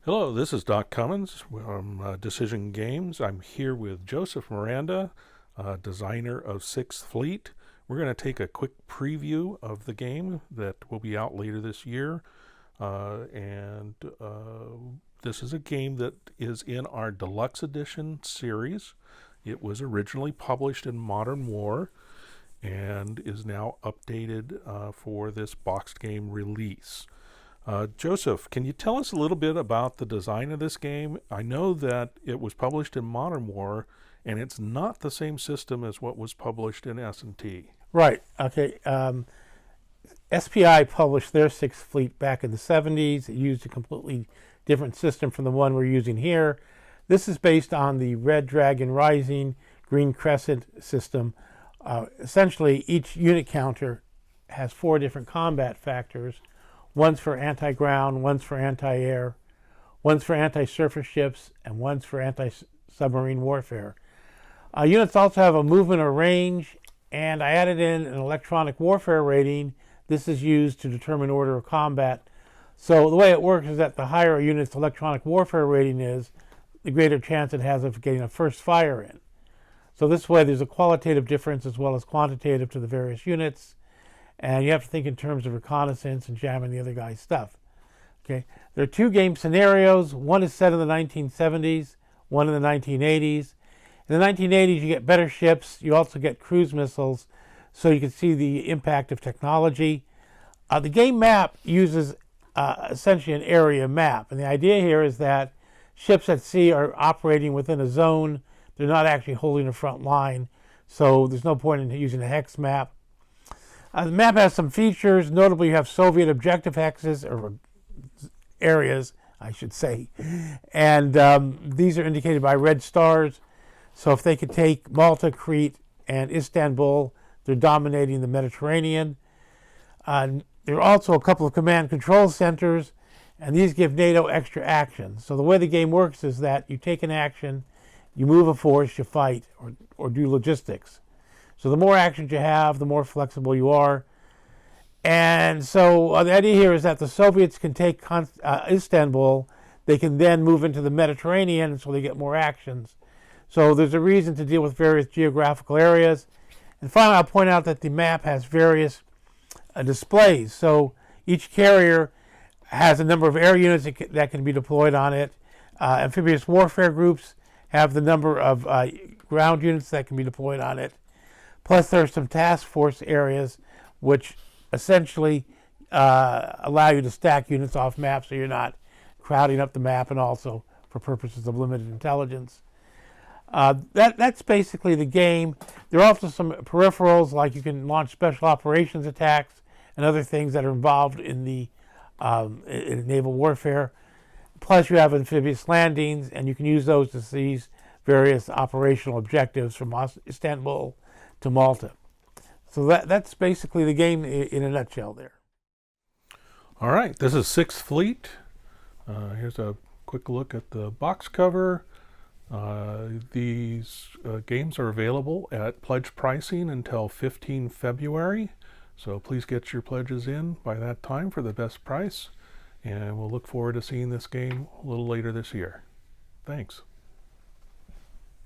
Hello, this is Doc Cummins from Decision Games. I'm here with Joseph Miranda, designer of Sixth Fleet. We're going to take a quick preview of the game that will be out later this year. And this is a game that is in our Deluxe Edition series. It was originally published in Modern War and is now updated for this boxed game release. Joseph, can you tell us a little bit about the design of this game? I know that it was published in Modern War, and it's not the same system as what was published in S&T. Right. Okay. SPI published their Sixth Fleet back in the 70s. It used a completely different system from the one we're using here. This is based on the Red Dragon Rising, Green Crescent system. Essentially, each unit counter has 4 different combat factors. One's for anti-ground, one's for anti-air, one's for anti-surface ships, and one's for anti-submarine warfare. Units also have a movement or range, and I added in an electronic warfare rating. This is used to determine order of combat. So the way it works is that the higher a unit's electronic warfare rating is, the greater chance it has of getting a first fire in. So this way there's a qualitative difference as well as quantitative to the various units. And you have to think in terms of reconnaissance and jamming the other guy's stuff. Okay, there are 2 game scenarios. One is set in the 1970s, one in the 1980s. In the 1980s, you get better ships. You also get cruise missiles, so you can see the impact of technology. The game map uses essentially an area map. And the idea here is that ships at sea are operating within a zone. They're not actually holding a front line, so there's no point in using a hex map. The map has some features. Notably, you have Soviet objective hexes, or areas, I should say. And these are indicated by red stars. So if they could take Malta, Crete, and Istanbul, they're dominating the Mediterranean. There are also a couple of command control centers, and these give NATO extra action. So the way the game works is that you take an action, you move a force, you fight, or do logistics. So the more actions you have, the more flexible you are. And so the idea here is that the Soviets can take Istanbul. They can then move into the Mediterranean, so they get more actions. So there's a reason to deal with various geographical areas. And finally, I'll point out that the map has various displays. So each carrier has a number of air units that can be deployed on it. Amphibious warfare groups have the number of ground units that can be deployed on it. Plus, there are some task force areas which essentially allow you to stack units off maps so you're not crowding up the map, and also for purposes of limited intelligence. That's basically the game. There are also some peripherals, like you can launch special operations attacks and other things that are involved in the in naval warfare. Plus, you have amphibious landings, and you can use those to seize various operational objectives from Istanbul to Malta. So that's basically the game in a nutshell there. All right, this is Sixth Fleet. Here's a quick look at the box cover. These games are available at pledge pricing until 15 February. So please get your pledges in by that time for the best price. And we'll look forward to seeing this game a little later this year. Thanks.